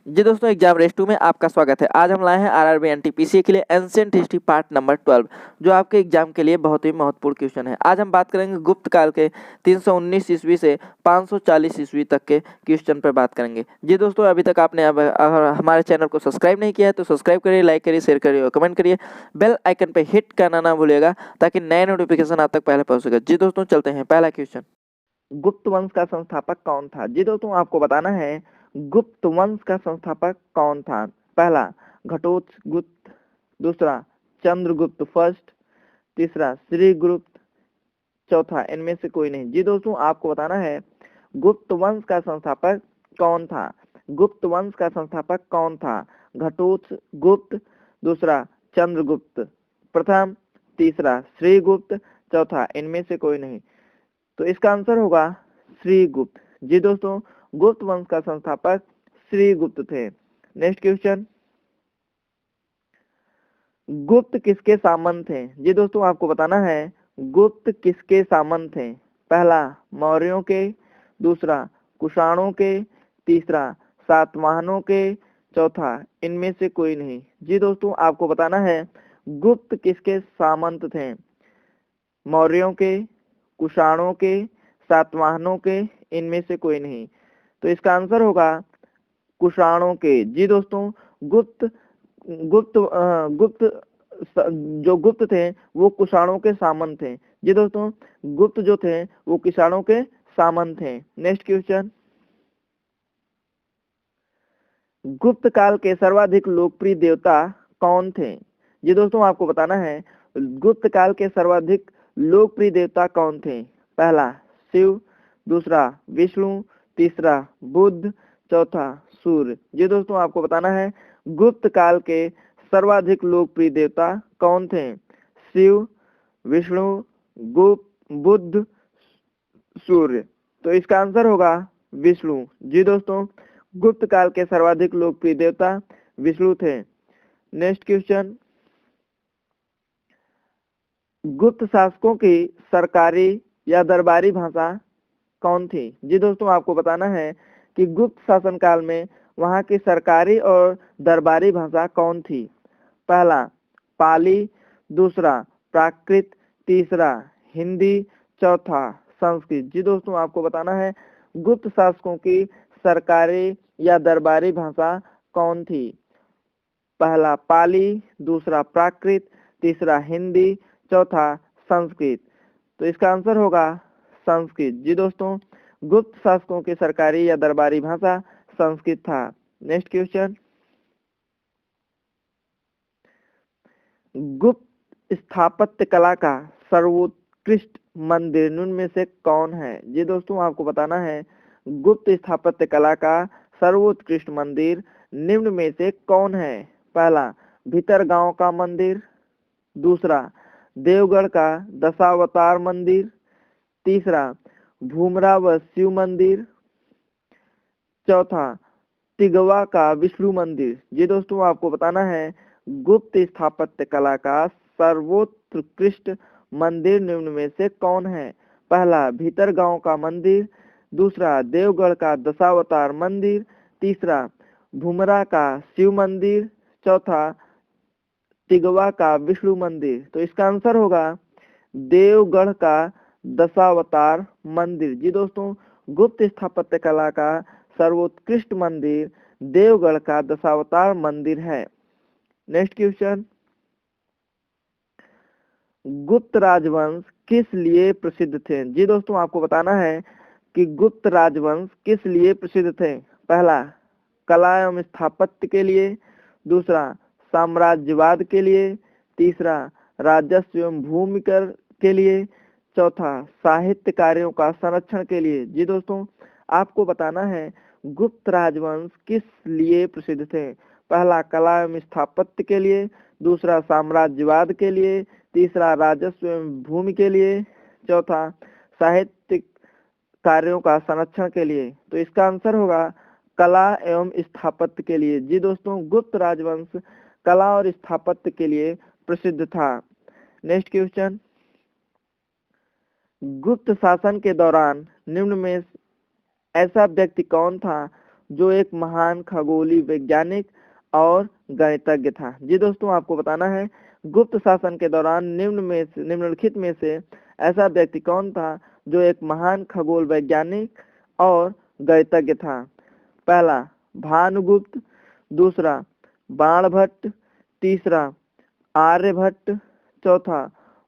जी दोस्तों, exam race 2 में आपका स्वागत है। आज हम लाए हैं आरआरबी एनटीपीसी के लिए एंशिएंट हिस्ट्री पार्ट नंबर 12, जो आपके एग्जाम के लिए बहुत ही महत्वपूर्ण क्वेश्चन है। आज हम बात करेंगे गुप्त काल के 319 ईस्वी से 540 ईस्वी तक के क्वेश्चन पर बात करेंगे। जी दोस्तों, अभी तक आपने अगर हमारे चैनल को सब्सक्राइब नहीं किया है तो सब्सक्राइब करिए, लाइक करिए, शेयर करिए और कमेंट करिए। बेल आइकन पर हिट करना ना भूलिएगा ताकि नए नोटिफिकेशन आप तक पहले पहुंच सके। जी दोस्तों, चलते हैं। पहला क्वेश्चन, गुप्त वंश का संस्थापक कौन था? जी दोस्तों, आपको बताना है गुप्त वंश का संस्थापक कौन था। पहला घटोत्कच, दूसरा चंद्रगुप्त फर्स्ट, तीसरा श्रीगुप्त, चौथा इनमें से कोई नहीं। जी दोस्तों, आपको बताना है गुप्त वंश का संस्थापक कौन था। गुप्त वंश का संस्थापक कौन था? घटोत्कच, दूसरा चंद्रगुप्त प्रथम, तीसरा श्रीगुप्त, चौथा इनमें से कोई नहीं। तो इसका आंसर होगा श्रीगुप्त। जी दोस्तों, गुप्त वंश का संस्थापक श्रीगुप्त थे। नेक्स्ट क्वेश्चन, गुप्त किसके सामंत थे? जी दोस्तों, आपको बताना है गुप्त किसके सामंत थे। पहला मौर्यों के, दूसरा कुषाणों के, तीसरा सातवाहनों के, चौथा इनमें से कोई नहीं। जी दोस्तों, आपको बताना है गुप्त किसके सामंत थे। मौर्यों के, कुषाणों के, सातवाहनों के, इनमें से कोई नहीं। तो इसका आंसर होगा कुषाणों के। जी दोस्तों, गुप्त गुप्त गुप्त जो गुप्त थे वो कुषाणों के सामंत थे। जी दोस्तों, गुप्त जो थे वो कुषाणों के सामंत थे। नेक्स्ट क्वेश्चन, गुप्त काल के सर्वाधिक लोकप्रिय देवता कौन थे? जी दोस्तों, आपको बताना है गुप्त काल के सर्वाधिक लोकप्रिय देवता कौन थे। पहला शिव, दूसरा विष्णु, तीसरा बुद्ध, चौथा सूर्य। जी दोस्तों, आपको बताना है गुप्त काल के सर्वाधिक लोकप्रिय देवता कौन थे। शिव, विष्णु, गुप्त, बुद्ध, सूर्य। तो इसका आंसर होगा विष्णु। जी दोस्तों, गुप्त काल के सर्वाधिक लोकप्रिय देवता विष्णु थे। नेक्स्ट क्वेश्चन, गुप्त शासकों की सरकारी या दरबारी भाषा कौन थी? जी दोस्तों, आपको बताना है कि गुप्त शासन काल में वहां की सरकारी और दरबारी भाषा कौन थी। पहला पाली, दूसरा प्राकृत, तीसरा हिंदी, चौथा संस्कृत। जी दोस्तों, आपको बताना है गुप्त शासकों की सरकारी या दरबारी भाषा कौन थी। पहला पाली, दूसरा प्राकृत, तीसरा हिंदी, चौथा संस्कृत। तो इसका आंसर होगा संस्कृत। जी दोस्तों, गुप्त शासकों की सरकारी या दरबारी भाषा संस्कृत था। नेक्स्ट क्वेश्चन, गुप्त स्थापत्य कला का सर्वोत्कृष्ट मंदिर निम्न में से कौन है? जी दोस्तों, आपको बताना है गुप्त स्थापत्य कला का सर्वोत्कृष्ट मंदिर निम्न में से कौन है। पहला भीतरगांव का मंदिर, दूसरा देवगढ़ का दशावतार मंदिर, तीसरा भूमरा व शिव मंदिर, चौथा तिगवा का विष्णु मंदिर। जी दोस्तों, आपको बताना है गुप्त स्थापत्य कला का सर्वोत्कृष्ट मंदिर निम्न में से कौन है। पहला भीतरगांव का मंदिर, दूसरा देवगढ़ का दशावतार मंदिर, तीसरा भूमरा का शिव मंदिर, चौथा तिगवा का विष्णु मंदिर। तो इसका आंसर होगा देवगढ़ का दशावतार मंदिर। जी दोस्तों, गुप्त स्थापत्य कला का सर्वोत्कृष्ट मंदिर देवगढ़ का दशावतार मंदिर है। नेक्स्ट क्वेश्चन, गुप्त राजवंश किस लिए प्रसिद्ध थे? जी दोस्तों, आपको बताना है कि गुप्त राजवंश किस लिए प्रसिद्ध थे। पहला कला एवं स्थापत्य के लिए, दूसरा साम्राज्यवाद के लिए, तीसरा राजस्व एवं भूमि कर के लिए, चौथा साहित्य कार्यों का संरक्षण के लिए। जी दोस्तों, आपको बताना है गुप्त राजवंश किस लिए प्रसिद्ध थे। पहला कला एवं स्थापत्य के लिए, दूसरा साम्राज्यवाद के लिए, तीसरा राजस्व एवं भूमि के लिए, चौथा साहित्य कार्यों का संरक्षण के लिए। तो इसका आंसर होगा कला एवं स्थापत्य के लिए। जी दोस्तों, गुप्त राजवंश कला और स्थापत्य के लिए प्रसिद्ध था। नेक्स्ट क्वेश्चन, गुप्त शासन के दौरान निम्न में ऐसा व्यक्ति कौन था जो एक महान खगोलीय वैज्ञानिक और गणितज्ञ था। जी दोस्तों, आपको बताना है गुप्त शासन के दौरान निम्नलिखित में से ऐसा व्यक्ति कौन था जो एक महान खगोल वैज्ञानिक और गणितज्ञ था। पहला भानुगुप्त, दूसरा बाणभट्ट, तीसरा आर्यभट्ट, चौथा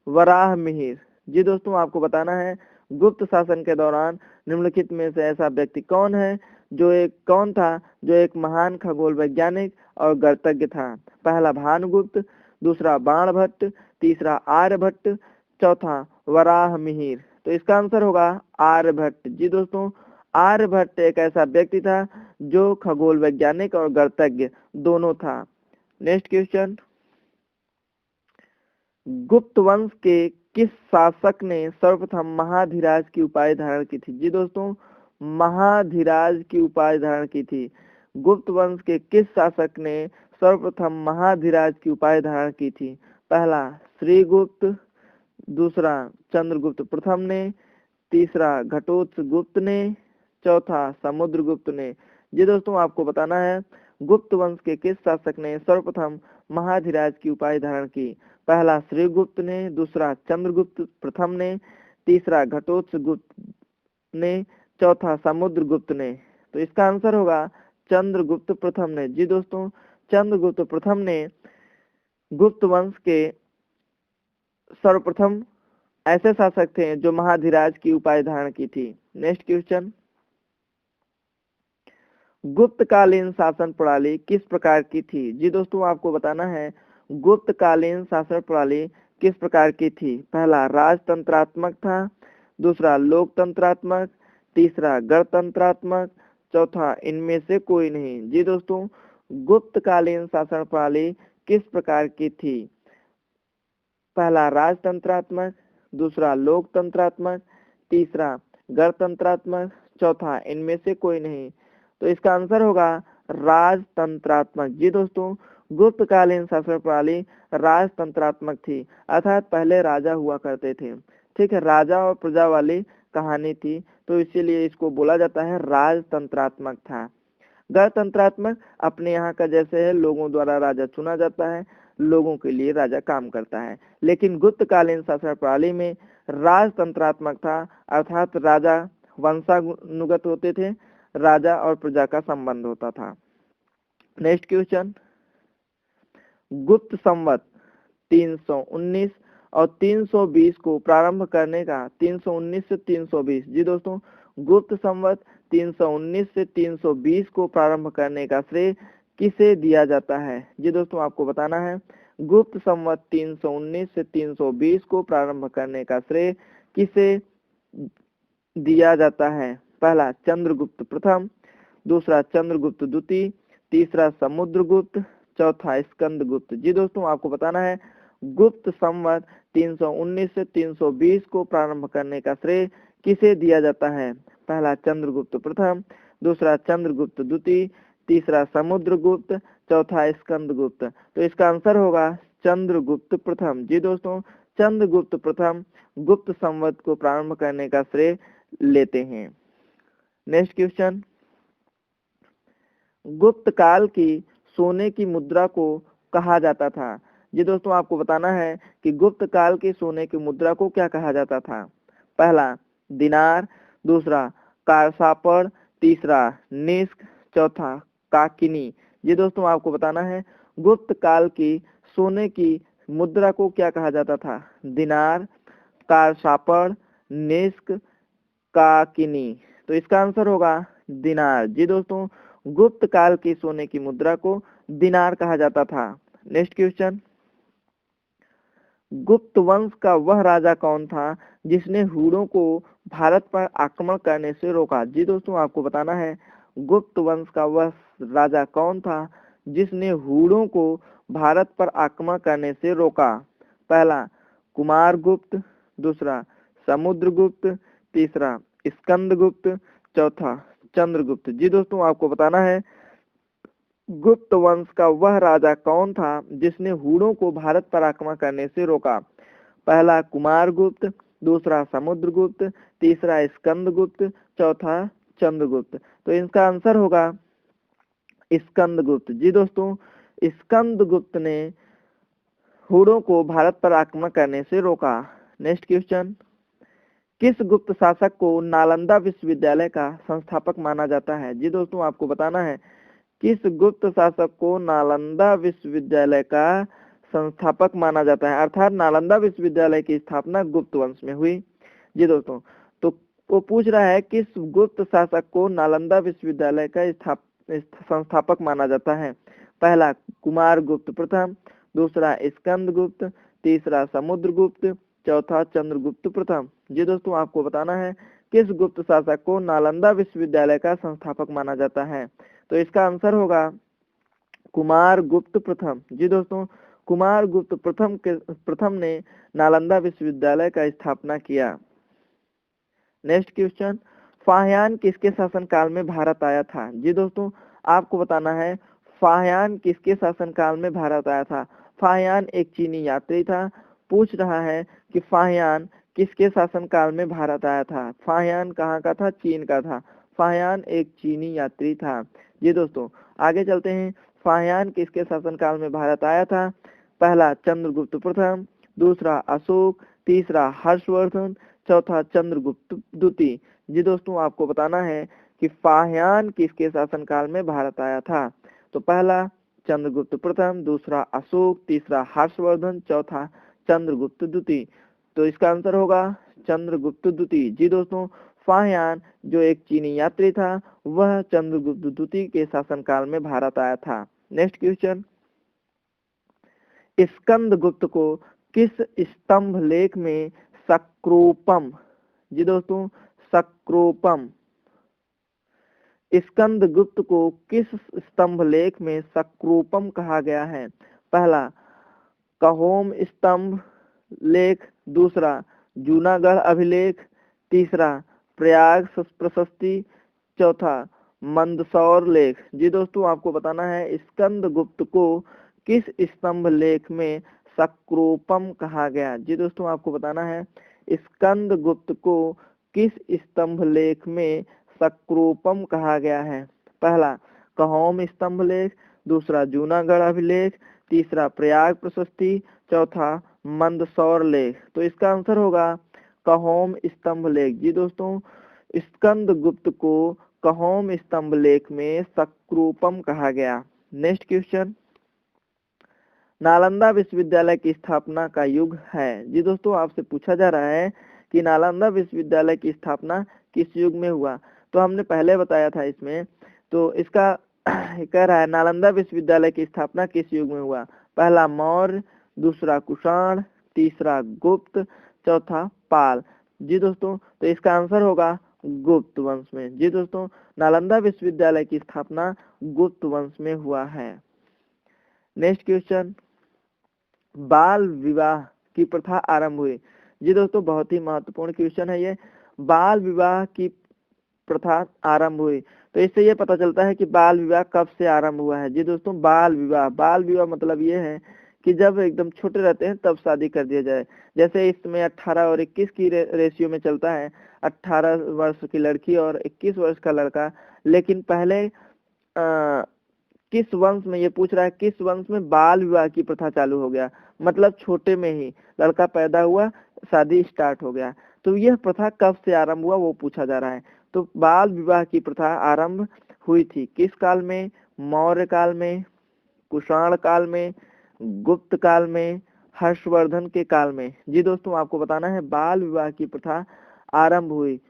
वराह मिहिर। जी दोस्तों, आपको बताना है गुप्त शासन के दौरान निम्नलिखित में से ऐसा व्यक्ति कौन था जो एक महान खगोल वैज्ञानिक और गणितज्ञ था। पहला भानुगुप्त, दूसरा बाणभट्ट, तीसरा आर्यभट्ट, चौथा वराह मिहिर। तो इसका आंसर होगा आर्यभट्ट। जी दोस्तों, आर्यभट्ट एक ऐसा व्यक्ति था जो खगोल वैज्ञानिक और गणितज्ञ दोनों था। नेक्स्ट क्वेश्चन, गुप्त वंश के किस शासक ने सर्वप्रथम महाधिराज की उपाधि धारण की थी। जी दोस्तों, महाधिराज की उपाधि धारण की थी। गुप्त वंश के किस शासक ने सर्वप्रथम महाधिराज की उपाधि धारण की थी। पहला श्रीगुप्त, दूसरा चंद्रगुप्त प्रथम ने, तीसरा घटोत्कच ने, चौथा समुद्रगुप्त ने। जी दोस्तों, आपको बताना है गुप्त वंश के किस शासक ने सर्वप्रथम महाधिराज की उपाधि धारण की। पहला श्रीगुप्त ने, दूसरा चंद्रगुप्त प्रथम ने, तीसरा घटोत्कच ने, चौथा समुद्रगुप्त ने। तो इसका आंसर होगा चंद्रगुप्त प्रथम ने। जी दोस्तों, चंद्रगुप्त प्रथम ने गुप्त वंश के सर्वप्रथम ऐसे शासक थे जो महाधिराज की उपाधि धारण की थी। नेक्स्ट क्वेश्चन, गुप्तकालीन शासन प्रणाली किस प्रकार की थी। जी दोस्तों, आपको बताना है गुप्तकालीन शासन प्रणाली किस प्रकार की थी। पहला राजतंत्रात्मक था, दूसरा लोकतंत्रात्मक, तीसरा गणतंत्रात्मक, चौथा इनमें से कोई नहीं। जी दोस्तों, गुप्तकालीन शासन प्रणाली किस प्रकार की थी। पहला राजतंत्रात्मक, दूसरा लोकतंत्रात्मक, तीसरा गणतंत्रात्मक, चौथा इनमें से कोई नहीं। तो इसका आंसर होगा राजतंत्रात्मक। जी दोस्तों, गुप्तकालीन शासन प्रणाली राजतंत्रात्मक थी, अर्थात पहले राजा हुआ करते थे। ठीक है, राजा और प्रजा वाली कहानी थी, तो इसीलिए इसको बोला जाता है राजतंत्रात्मक था। गणतंत्रात्मक अपने यहाँ का जैसे है, लोगों द्वारा राजा चुना जाता है, लोगों के लिए राजा काम करता है। लेकिन गुप्तकालीन शासन प्रणाली में राजतंत्रात्मक था, अर्थात राजा वंशानुगत होते थे, राजा और प्रजा का संबंध होता था। नेक्स्ट क्वेश्चन, गुप्त संवत 319 और 320 को प्रारंभ करने का 319 से 320। जी दोस्तों, गुप्त संवत 319 से 320 को प्रारंभ करने का श्रेय किसे दिया जाता है। जी दोस्तों, आपको बताना है गुप्त संवत 319 से 320 को प्रारंभ करने का श्रेय किसे दिया जाता है। पहला चंद्रगुप्त प्रथम, दूसरा चंद्रगुप्त द्वितीय, तीसरा समुद्रगुप्त, चौथा स्कंदगुप्त। जी दोस्तों, आपको बताना है गुप्त संवत 319 से 320 को प्रारंभ करने का श्रेय किसे दिया जाता है। पहला चंद्रगुप्त प्रथम, दूसरा चंद्रगुप्त द्वितीय, तीसरा समुद्रगुप्त, चौथा स्कंदगुप्त। तो इसका आंसर होगा चंद्रगुप्त प्रथम। जी दोस्तों, चंद्रगुप्त प्रथम गुप्त संवत को प्रारंभ करने का श्रेय लेते हैं। नेक्स्ट क्वेश्चन, गुप्त काल की सोने की मुद्रा को कहा जाता था। जी दोस्तों, आपको बताना है कि गुप्त काल की सोने की मुद्रा को क्या कहा जाता था। पहला दिनार, दूसरा कारसापड़, तीसरा निस्क, चौथा काकिनी। जी दोस्तों, आपको बताना है गुप्त काल की सोने की मुद्रा को क्या कहा जाता था। दिनार, कारसापड़, निस्क, काकिनी। तो इसका आंसर होगा दिनार। जी दोस्तों, गुप्त काल की सोने की मुद्रा को दिनार कहा जाता था। नेक्स्ट क्वेश्चन, गुप्त वंश का वह राजा कौन था जिसने हुड़ों को भारत पर आक्रमण करने से रोका। जी दोस्तों, आपको बताना है गुप्त वंश का वह राजा कौन था जिसने हुड़ों को भारत पर आक्रमण करने से रोका। पहला कुमारगुप्त, दूसरा समुद्रगुप्त, तीसरा स्कंदगुप्त, चौथा चंद्रगुप्त। जी दोस्तों, आपको बताना है गुप्त वंश का वह राजा कौन था जिसने हुड़ों को भारत पर आक्रमण करने से रोका। पहला कुमारगुप्त, दूसरा समुद्रगुप्त, तीसरा स्कंदगुप्त, चौथा चंद्रगुप्त। तो इसका आंसर होगा स्कंदगुप्त। जी दोस्तों, स्कंदगुप्त ने हुड़ों को भारत पर आक्रमण करने से रोका। नेक्स्ट क्वेश्चन, किस गुप्त शासक को नालंदा विश्वविद्यालय का संस्थापक माना जाता है? जी दोस्तों, आपको बताना है किस गुप्त शासक को नालंदा विश्वविद्यालय का संस्थापक माना जाता है, अर्थात नालंदा विश्वविद्यालय की स्थापना गुप्त वंश में हुई। जी दोस्तों, तो वो पूछ रहा है किस गुप्त शासक को नालंदा विश्वविद्यालय का संस्थापक माना जाता है। पहला कुमारगुप्त प्रथम, दूसरा स्कंदगुप्त, तीसरा समुद्रगुप्त, चौथा चंद्रगुप्त प्रथम। जी दोस्तों, आपको बताना है किस गुप्त शासक को नालंदा विश्वविद्यालय का संस्थापक माना जाता है। तो इसका आंसर होगा कुमारगुप्त प्रथम। जी दोस्तों, कुमारगुप्त प्रथम ने नालंदा विश्वविद्यालय का स्थापना किया। नेक्स्ट क्वेश्चन, फाहियान किसके शासनकाल में भारत आया था? जी दोस्तों, आपको बताना है फाहियान किसके शासनकाल में भारत आया था। फाहियान एक चीनी यात्री था। पूछ रहा है कि फाहियान किसके शासनकाल में भारत आया था। फाहियान कहाँ का था? चीन का था। फाहियान एक चीनी यात्री था। जी दोस्तों, आगे चलते हैं। फाहियान किसके शासनकाल में भारत आया था? पहला चंद्रगुप्त प्रथम, दूसरा अशोक, तीसरा हर्षवर्धन, चौथा चंद्रगुप्त द्वितीय। जी दोस्तों, आपको बताना है कि फाहियान किसके शासनकाल में भारत आया था। तो पहला चंद्रगुप्त प्रथम, दूसरा अशोक, तीसरा हर्षवर्धन, चौथा चंद्रगुप्त द्वितीय। तो इसका आंसर होगा चंद्रगुप्त द्वितीय। जी दोस्तों, फाहियान जो एक चीनी यात्री था वह चंद्रगुप्त द्वितीय के शासनकाल में भारत आया था। नेक्स्ट क्वेश्चन, स्कंदगुप्त को किस स्तंभ लेख में सक्रोपम, जी दोस्तों सक्रोपम, स्कंदगुप्त को किस स्तंभ लेख में सक्रोपम कहा गया है? पहला कहोम स्तंभ लेख, दूसरा जूनागढ़ अभिलेख, तीसरा प्रयाग प्रशस्ति, चौथा मंदसौर लेख। जी दोस्तों, आपको बताना है स्कंदगुप्त को किस स्तंभ लेख में सक्रोपम कहा गया। जी दोस्तों, आपको बताना है स्कंदगुप्त को किस स्तंभ लेख में सक्रोपम कहा गया है। पहला कहोम स्तंभ लेख, दूसरा जूनागढ़ अभिलेख, तीसरा प्रयाग प्रशस्ति, चौथा मंदसौर लेख। तो इसका आंसर होगा कहोम स्तंभ लेख। जी दोस्तों, स्कंदगुप्त को कहोम स्तंभ लेख में सक्रोपम कहा गया। नेक्स्ट क्वेश्चन, नालंदा विश्वविद्यालय की स्थापना का युग है। जी दोस्तों, आपसे पूछा जा रहा है कि नालंदा विश्वविद्यालय की स्थापना किस युग में हुआ। तो हमने पहले बताया था इसमें, तो इसका कह रहा है नालंदा विश्वविद्यालय की स्थापना किस युग में हुआ। पहला मौर्य, दूसरा कुषाण, तीसरा गुप्त, चौथा पाल। जी दोस्तों, तो इसका आंसर होगा गुप्त वंश में। जी दोस्तों, नालंदा विश्वविद्यालय की स्थापना गुप्त वंश में हुआ है। नेक्स्ट क्वेश्चन, बाल विवाह की प्रथा आरंभ हुई। जी दोस्तों, बहुत ही महत्वपूर्ण क्वेश्चन है ये। बाल विवाह की प्रथा आरंभ हुई, तो इससे ये पता चलता है कि बाल विवाह कब से आरंभ हुआ है। जी दोस्तों, बाल विवाह मतलब ये है कि जब एकदम छोटे रहते हैं तब शादी कर दिया जाए। जैसे इसमें 18 और 21 की रेशियो में चलता है, 18 वर्ष की लड़की और 21 वर्ष का लड़का। लेकिन पहले किस वंश में, ये पूछ रहा है किस वंश में बाल विवाह की प्रथा चालू हो गया, मतलब छोटे में ही लड़का पैदा हुआ शादी स्टार्ट हो गया। तो यह प्रथा कब से आरंभ हुआ वो पूछा जा रहा है। तो बाल विवाह की प्रथा आरंभ हुई थी किस काल में? मौर्य काल में, कुषाण काल में, गुप्त काल में, हर्षवर्धन के काल में। जी दोस्तों, आपको बताना है बाल विवाह की प्रथा आरंभ हुई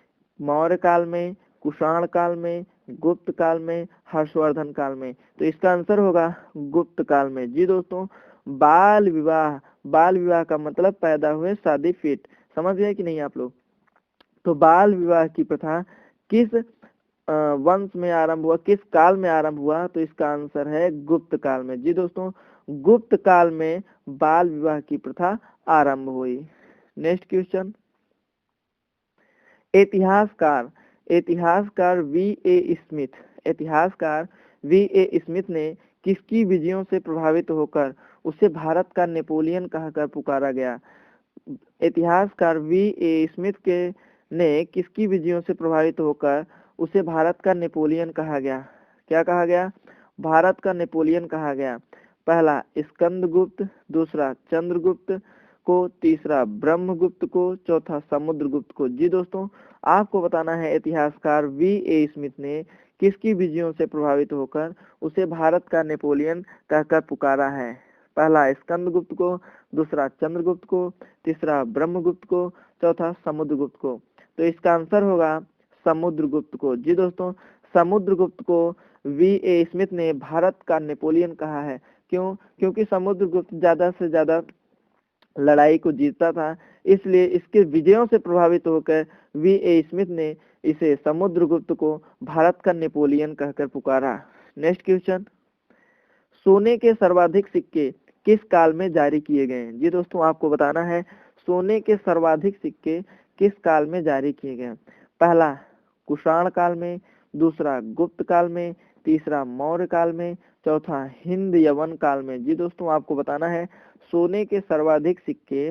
मौर्य काल में, कुषाण काल में, गुप्त काल में, हर्षवर्धन काल में। तो इसका आंसर होगा गुप्त काल में। जी दोस्तों, बाल विवाह का मतलब पैदा हुए शादी फिट, समझ गए कि नहीं आप लोग। तो बाल विवाह की प्रथा किस वंश में आरंभ हुआ, किस काल में आरंभ हुआ? तो इसका आंसर है गुप्त काल में। जी दोस्तों, गुप्त काल में बाल विवाह की प्रथा आरंभ हुई। नेक्स्ट क्वेश्चन, इतिहासकार वी ए स्मिथ ने किसकी विजयों से प्रभावित होकर उसे भारत का नेपोलियन कहकर पुकारा गया? इतिहासकार वी ए स्मिथ ने किसकी विजयों से प्रभावित होकर उसे भारत का नेपोलियन कहा गया? क्या कहा गया? भारत का नेपोलियन कहा गया? पहला स्कंदगुप्त, दूसरा चंद्रगुप्त को, तीसरा ब्रह्मगुप्त को, चौथा समुद्रगुप्त को। जी दोस्तों, आपको बताना है इतिहासकार V.A. स्मिथ ने किसकी विजयों से प्रभावित होकर उसे भारत का नेपोलियन कहकर पुकारा है? पहला स्कंदगुप्त को, दूसरा चंद्रगुप्त को, तीसरा ब्रह्मगुप्त को, चौथा समुद्रगुप्त को। तो इसका आंसर होगा समुद्रगुप्त को। जी दोस्तों, समुद्रगुप्त को V.A. स्मिथ ने भारत का नेपोलियन कहा है। क्यों? क्योंकि समुद्रगुप्त ज्यादा से ज्यादा लड़ाई को जीतता था, इसलिए इसके विजयों से प्रभावित होकर V.A. स्मिथ ने इसे समुद्रगुप्त को भारत का नेपोलियन कहकर पुकारा। नेक्स्ट क्वेश्चन, सोने के सर्वाधिक सिक्के किस काल में जारी किए गए? जी दोस्तों, आपको बताना है सोने के सर्वाधिक सिक्के किस काल में जारी किए गए? पहला कुषाण काल में, दूसरा गुप्त काल में, तीसरा मौर्य काल में, चौथा हिंद यवन काल में। जी दोस्तों, आपको बताना है सोने के सर्वाधिक सिक्के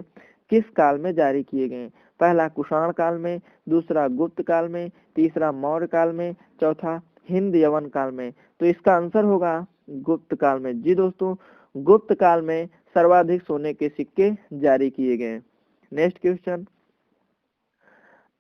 किस काल में जारी किए गए? पहला कुषाण काल में, दूसरा गुप्त काल में, तीसरा मौर्य काल में, चौथा हिंद यवन काल में। तो इसका आंसर होगा गुप्त काल में। जी दोस्तों, गुप्त काल में सर्वाधिक सोने के सिक्के जारी किए गए। नेक्स्ट क्वेश्चन,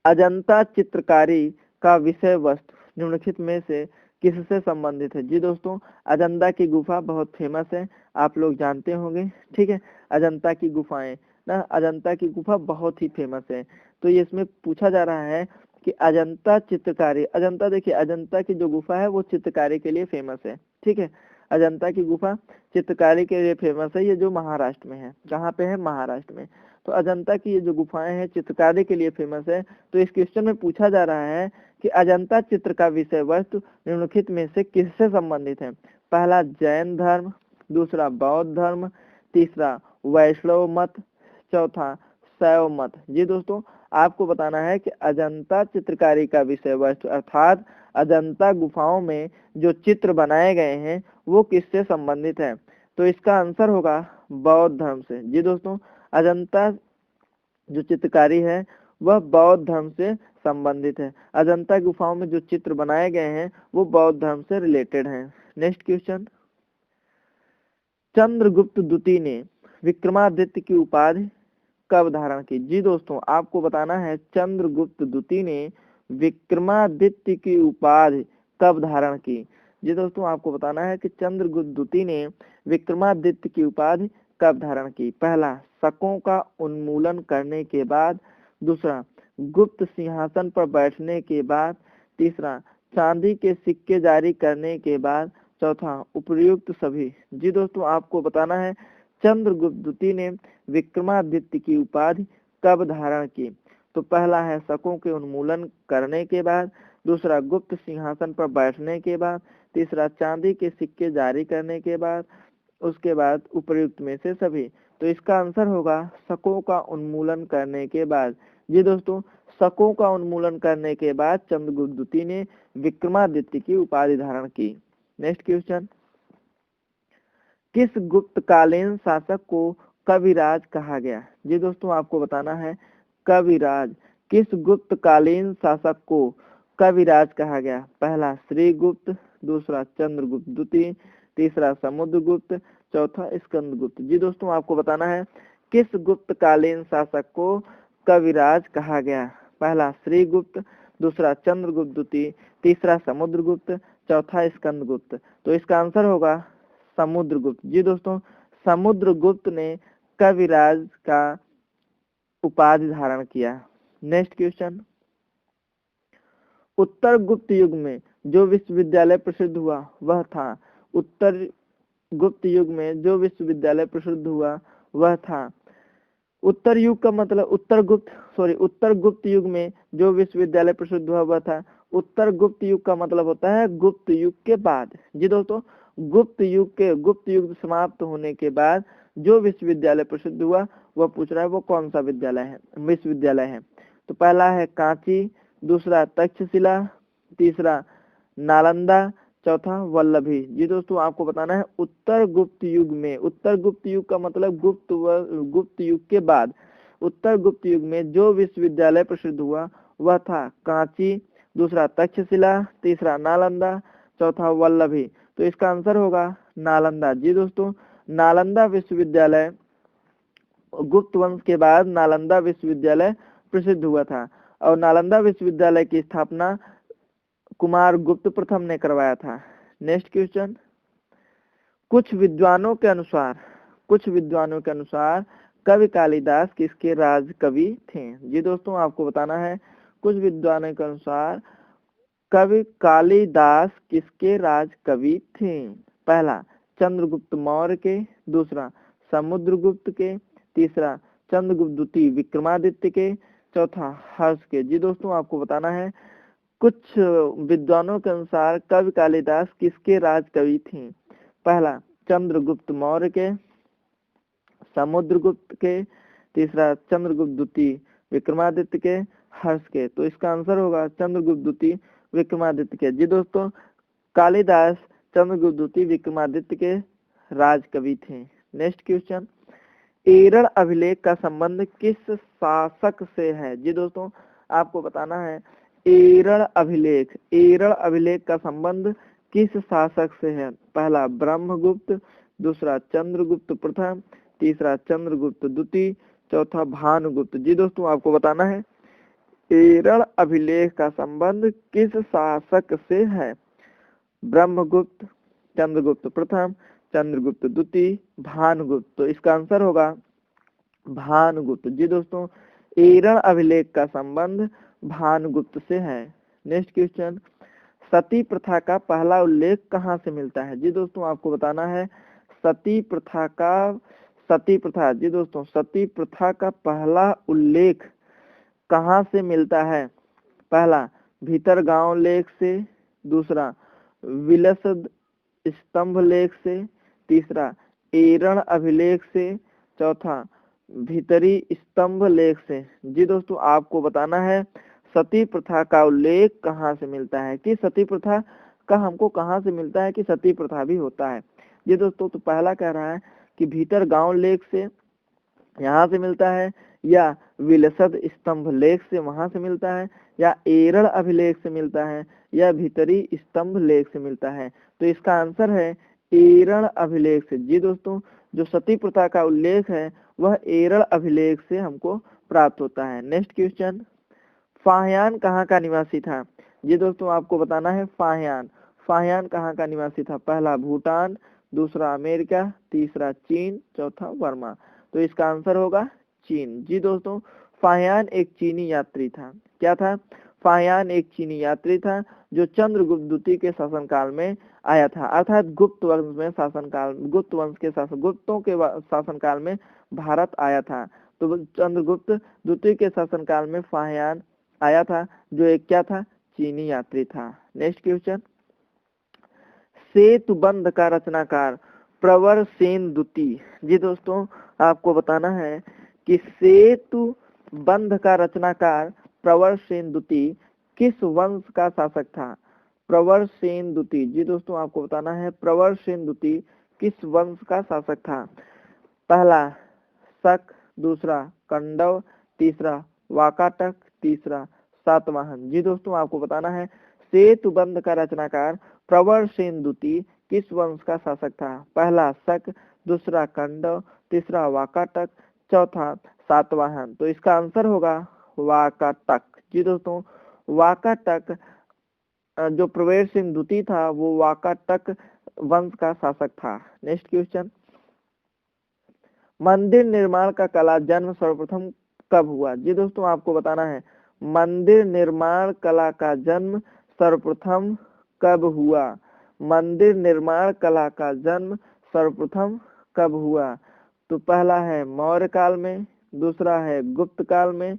अजंता चित्रकारी का विषय वस्तु निम्नलिखित में से किससे संबंधित है? जी दोस्तों, अजंता की गुफा बहुत फेमस है, आप लोग जानते होंगे। ठीक है, अजंता की गुफाएं ना, अजंता की गुफा बहुत ही फेमस है। तो ये इसमें पूछा जा रहा है कि अजंता चित्रकारी, अजंता देखिए, अजंता की जो गुफा है वो चित्रकारी के लिए फेमस है। ठीक है, अजंता की गुफा चित्रकारी के लिए फेमस है। ये जो महाराष्ट्र में है, कहाँ पे है? महाराष्ट्र में। तो अजंता की ये जो गुफाएं हैं चित्रकारी के लिए फेमस है। तो इस क्वेश्चन में पूछा जा रहा है कि अजंता चित्र का विषय वस्तु निम्नलिखित में से किससे संबंधित है? पहला जैन धर्म, दूसरा बौद्ध धर्म, तीसरा वैष्णव मत, चौथा शैव मत। जी दोस्तों, आपको बताना है कि अजंता चित्रकारी का विषय वस्तु अर्थात अजंता गुफाओं में जो चित्र बनाए गए हैं वो किससे संबंधित है? तो इसका आंसर होगा बौद्ध धर्म से। जी दोस्तों, अजंता जो चित्रकारी है वह बौद्ध धर्म से संबंधित है। अजंता गुफाओं में जो चित्र बनाए गए हैं वो बौद्ध धर्म से रिलेटेड हैं। नेक्स्ट क्वेश्चन, चंद्रगुप्त द्वितीय ने विक्रमादित्य की उपाधि कब धारण की? जी दोस्तों, आपको बताना है चंद्रगुप्त द्वितीय ने विक्रमादित्य की उपाधि कब धारण की? जी दोस्तों, आपको बताना है कि चंद्रगुप्त द्वितीय ने विक्रमादित्य की उपाधि कब धारण की? पहला शकों का उन्मूलन करने के बाद, दूसरा गुप्त सिंहासन पर बैठने के बाद, तीसरा चांदी के सिक्के जारी करने के बाद, चौथा उपर्युक्त सभी। जी दोस्तों, आपको बताना है चंद्रगुप्त द्वितीय ने विक्रमादित्य की उपाधि कब धारण की? तो पहला है शकों के उन्मूलन करने के बाद, दूसरा गुप्त सिंहासन पर बैठने के बाद, तीसरा चांदी के सिक्के जारी करने के बाद, उसके बाद उपर्युक्त में से सभी। तो इसका आंसर होगा शकों का उन्मूलन करने के बाद। जी दोस्तों, शकों का उन्मूलन करने के बाद चंद्रगुप्त द्वितीय ने विक्रमादित्य की उपाधि धारण की। नेक्स्ट क्वेश्चन, किस गुप्तकालीन शासक को कविराज कहा गया? जी दोस्तों, आपको बताना है कविराज, किस गुप्तकालीन शासक को कविराज कहा गया? पहला श्रीगुप्त, दूसरा चंद्रगुप्त द्वितीय, तीसरा समुद्रगुप्त, चौथा स्कंदगुप्त। जी दोस्तों, आपको बताना है किस गुप्तकालीन शासक को कविराज कहा गया? पहला श्रीगुप्त, दूसरा चंद्रगुप्त द्वितीय, तीसरा समुद्रगुप्त, चौथा स्कंदगुप्त। तो इसका आंसर होगा समुद्रगुप्त। जी दोस्तों, समुद्रगुप्त ने कविराज का उपाधि धारण किया। नेक्स्ट क्वेश्चन, उत्तर गुप्त युग में जो विश्वविद्यालय प्रसिद्ध हुआ वह था? उत्तर गुप्त युग में जो विश्वविद्यालय प्रसिद्ध हुआ वह था? उत्तर युग का मतलब उत्तर गुप्त युग में जो विश्वविद्यालय प्रसिद्ध हुआ वह था। उत्तर गुप्त युग का मतलब होता है गुप्त युग के बाद। जी दोस्तों, गुप्त युग समाप्त होने के बाद जो विश्वविद्यालय प्रसिद्ध हुआ वह पूछ रहा है वो कौन सा विश्वविद्यालय है। तो पहला है कांची, दूसरा तक्षशिला, तीसरा नालंदा, चौथा वल्लभी। जी दोस्तों, आपको बताना है उत्तर गुप्त युग का मतलब गुप्त युग के बाद। उत्तर गुप्त युग में जो विश्वविद्यालय प्रसिद्ध हुआ वह था कांची, दूसरा तक्षशिला, तीसरा नालंदा, चौथा वल्लभी। तो इसका आंसर होगा नालंदा। जी दोस्तों, नालंदा विश्वविद्यालय गुप्त वंश के बाद नालंदा विश्वविद्यालय प्रसिद्ध हुआ था और नालंदा विश्वविद्यालय की स्थापना कुमार गुप्त प्रथम ने करवाया था। नेक्स्ट क्वेश्चन, कुछ विद्वानों के अनुसार कवि कालिदास किसके राज कवि थे? जी दोस्तों, आपको बताना है कुछ विद्वानों के अनुसार कवि कालिदास किसके राज कवि थे? पहला चंद्रगुप्त मौर्य के, दूसरा समुद्रगुप्त के, तीसरा चंद्रगुप्त द्वितीय विक्रमादित्य के, चौथा हर्ष के। जी दोस्तों, आपको बताना है कुछ विद्वानों के अनुसार कवि कालिदास किसके राज कवि थे? पहला चंद्रगुप्त मौर्य के, समुद्रगुप्त के, तीसरा चंद्रगुप्त द्वितीय विक्रमादित्य के, हर्ष के। तो इसका आंसर होगा चंद्रगुप्त द्वितीय विक्रमादित्य के। जी दोस्तों, कालिदास चंद्रगुप्त द्वितीय विक्रमादित्य के राज कवि थे। नेक्स्ट क्वेश्चन, एरड़ अभिलेख का संबंध किस शासक से है? जी दोस्तों, आपको बताना है एरड़ अभिलेख का संबंध किस शासक से है? पहला ब्रह्मगुप्त, दूसरा चंद्रगुप्त प्रथम, तीसरा चंद्रगुप्त द्वितीय, चौथा भानुगुप्त। जी दोस्तों, आपको बताना है एरड़ अभिलेख का संबंध किस शासक से है? ब्रह्मगुप्त, चंद्रगुप्त प्रथम, चंद्रगुप्त द्वितीय, भानुगुप्त। तो इसका आंसर होगा भानुगुप्त। जी दोस्तों, एरड़ अभिलेख का संबंध भानुगुप्त से है। नेक्स्ट क्वेश्चन, सती प्रथा का पहला उल्लेख कहाँ से मिलता है? जी दोस्तों, आपको बताना है सती प्रथा का पहला उल्लेख कहाँ से मिलता है? पहला भीतरगांव लेख से, दूसरा विलसद स्तंभ लेख से, तीसरा एरड़ अभिलेख से, चौथा भीतरी स्तंभ लेख से। जी दोस्तों, आपको बताना है सती प्रथा का उल्लेख कहाँ से मिलता है, कि सती प्रथा का हमको कहाँ से मिलता है कि सती प्रथा भी होता है। जी दोस्तों, तो पहला कह रहा है कि भीतरगांव लेख से यहाँ से मिलता है, या विलसद स्तंभ लेख से वहां से मिलता है, या एरड़ अभिलेख से मिलता है, या भीतरी स्तंभ लेख से मिलता है। तो इसका आंसर है एरड़ अभिलेख से। जी दोस्तों, जो सती प्रथा का उल्लेख है वह एरड़ अभिलेख से हमको प्राप्त होता है। नेक्स्ट क्वेश्चन, फाहियान कहाँ का निवासी था? जी दोस्तों, आपको बताना है फाहियान कहाँ का निवासी था? पहला भूटान, दूसरा अमेरिका, तीसरा चीन, चौथा बर्मा। तो इसका आंसर होगा चीन। जी दोस्तों, फाहियान एक चीनी यात्री था। क्या था? फाहियान एक चीनी यात्री था जो चंद्रगुप्त द्वितीय के शासनकाल में आया था, अर्थात गुप्तों के शासनकाल में भारत आया था। तो चंद्रगुप्त द्वितीय के शासनकाल में फाहियान आया था, जो एक क्या था? चीनी यात्री था। नेक्स्ट क्वेश्चन, सेतुबंध का रचनाकार प्रवर सेन द्वितीय। जी दोस्तों, आपको बताना है कि सेतुबंध का रचनाकार प्रवर सेन द्वितीय किस वंश का शासक था? प्रवर सेन द्वितीय। जी दोस्तों, आपको बताना है प्रवर सेन द्वितीय किस वंश का शासक था? पहला शक, दूसरा कंडव, तीसरा वाकाटक, तीसरा सातवाहन। जी दोस्तों, आपको बताना है सेतुबंध का रचनाकार प्रवर सेन द्वितीय किस वंश का शासक था? पहला शक, दूसरा कंडव, तीसरा वाकाटक, चौथा सातवाहन। तो इसका आंसर होगा वाकाटक। जी दोस्तों, वाकाटक जो प्रवर सेन द्वितीय था वो वाकाटक वंश का शासक था। नेक्स्ट क्वेश्चन, मंदिर निर्माण का कला जन्म सर्वप्रथम कब हुआ? जी दोस्तों, आपको बताना है मंदिर निर्माण कला का जन्म सर्वप्रथम कब हुआ? मंदिर निर्माण कला का जन्म सर्वप्रथम कब हुआ? तो पहला है मौर्य काल में, दूसरा है गुप्त काल में,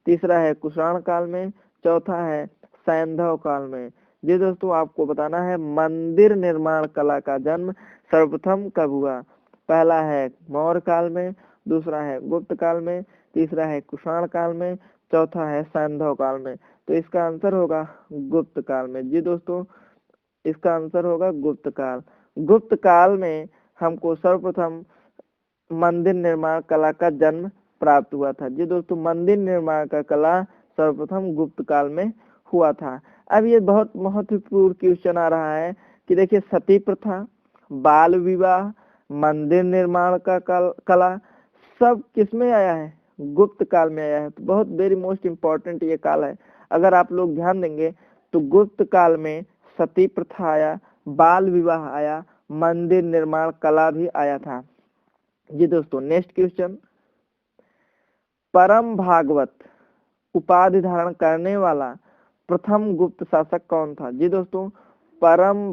तीसरा है कुषाण काल में, चौथा है सैंधव काल में। जी दोस्तों, आपको बताना है मंदिर निर्माण कला का जन्म सर्वप्रथम कब हुआ? पहला है मौर्य काल में, दूसरा है गुप्त काल में, तीसरा है कुषाण काल में, चौथा है सैंधव काल में। तो इसका आंसर होगा गुप्त काल में। जी दोस्तों, इसका आंसर होगा गुप्त काल। गुप्त काल में हमको सर्वप्रथम मंदिर निर्माण कला का जन्म प्राप्त हुआ था। जी दोस्तों, मंदिर निर्माण का कला सर्वप्रथम गुप्त काल में हुआ था। अब ये बहुत महत्वपूर्ण क्वेश्चन आ रहा है कि देखिए सती प्रथा, बाल विवाह, मंदिर निर्माण का कला सब किसमें आया है, गुप्त काल में आया है। तो बहुत वेरी मोस्ट इम्पोर्टेंट ये काल है। अगर आप लोग ध्यान देंगे तो गुप्त काल में सती प्रथा आया, बाल विवाह आया, मंदिर निर्माण कला भी आया था। जी दोस्तों, नेक्स्ट क्वेश्चन, परम भागवत उपाधि धारण करने वाला प्रथम गुप्त शासक कौन था। जी दोस्तों, परम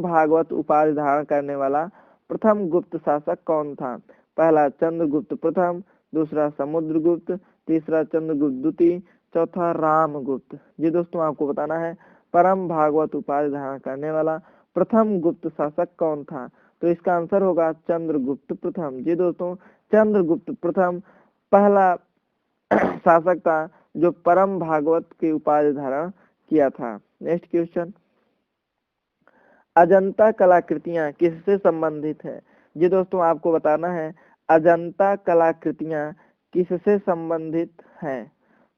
भागवत उपाधि धारण करने वाला प्रथम गुप्त शासक कौन था। पहला चंद्रगुप्त प्रथम, दूसरा समुद्रगुप्त, तीसरा चंद्रगुप्त द्वितीय, चौथा रामगुप्त। जी दोस्तों, आपको बताना है परम भागवत उपाधि धारण करने वाला प्रथम गुप्त शासक कौन था। तो इसका आंसर होगा चंद्रगुप्त प्रथम। जी दोस्तों, चंद्रगुप्त प्रथम पहला शासक था जो परम भागवत की उपाधि धारण किया था। नेक्स्ट क्वेश्चन, अजंता कलाकृतियां किससे संबंधित है। जी दोस्तों, आपको बताना है अजंता कलाकृतियां किससे संबंधित हैं।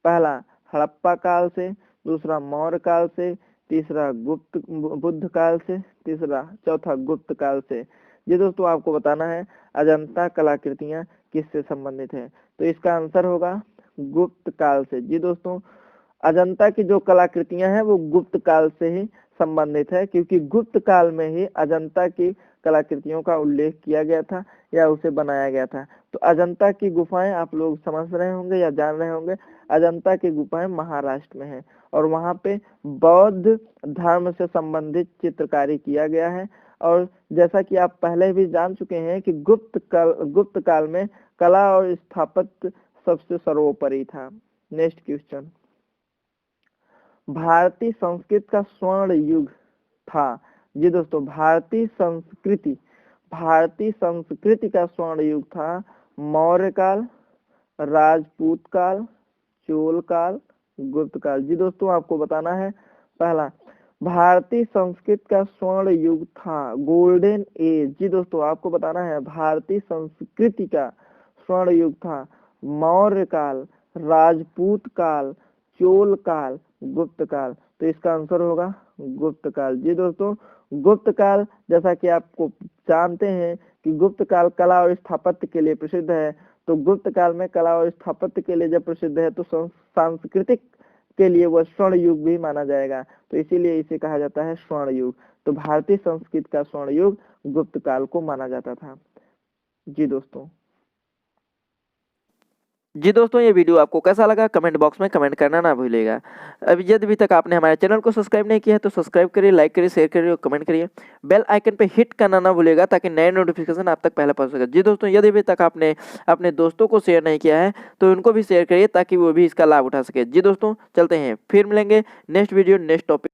पहला हड़प्पा काल से, दूसरा मौर्य काल से, तीसरा गुप्त बुद्ध काल से, चौथा गुप्त काल से। जी दोस्तों, आपको बताना है अजंता कलाकृतियां किससे संबंधित है। तो इसका आंसर होगा गुप्त काल से। जी दोस्तों, अजंता की जो कलाकृतियां हैं वो गुप्त काल से ही संबंधित है, क्योंकि गुप्त काल में ही अजंता की कलाकृतियों का उल्लेख किया गया था या उसे बनाया गया था। तो अजंता की गुफाएं आप लोग समझ रहे होंगे या जान रहे होंगे, अजंता की गुफाएं महाराष्ट्र में है और वहां पे बौद्ध धर्म से संबंधित चित्रकारी किया गया है। और जैसा कि आप पहले भी जान चुके हैं कि गुप्त काल में कला और स्थापत्य सबसे सर्वोपरि था। नेक्स्ट क्वेश्चन, भारतीय संस्कृत का स्वर्ण युग था। जी दोस्तों, भारतीय संस्कृति का स्वर्ण युग था मौर्य काल, राजपूत काल, चोल काल, गुप्त काल। जी दोस्तों, आपको बताना है पहला भारतीय संस्कृत का स्वर्ण युग था गोल्डन एज। जी दोस्तों, आपको बताना है भारतीय संस्कृति का स्वर्ण युग था मौर्य काल, राजपूत काल, चोल काल, गुप्त काल। तो इसका आंसर होगा गुप्त काल। जी दोस्तों, गुप्त काल जैसा कि आपको जानते हैं कि गुप्त काल कला और स्थापत्य के लिए प्रसिद्ध है। तो गुप्त काल में कला और स्थापत्य के लिए जब प्रसिद्ध है तो सांस्कृतिक के लिए वह स्वर्ण युग भी माना जाएगा। तो इसीलिए इसे कहा जाता है स्वर्ण युग। तो भारतीय संस्कृति का स्वर्ण युग गुप्त काल को माना जाता था। जी दोस्तों, ये वीडियो आपको कैसा लगा कमेंट बॉक्स में कमेंट करना ना भूलिएगा। अभी तक आपने हमारे चैनल को सब्सक्राइब नहीं किया है तो सब्सक्राइब करिए, लाइक करिए, शेयर करिए और कमेंट करिए। बेल आइकन पे हिट करना ना भूलिएगा ताकि नए नोटिफिकेशन आप तक पहले पहुंच सके। जी दोस्तों, यदि अभी तक आपने अपने दोस्तों को शेयर नहीं किया है तो उनको भी शेयर करिए ताकि वो भी इसका लाभ उठा सके। जी दोस्तों, चलते हैं, फिर मिलेंगे नेक्स्ट वीडियो नेक्स्ट टॉपिक।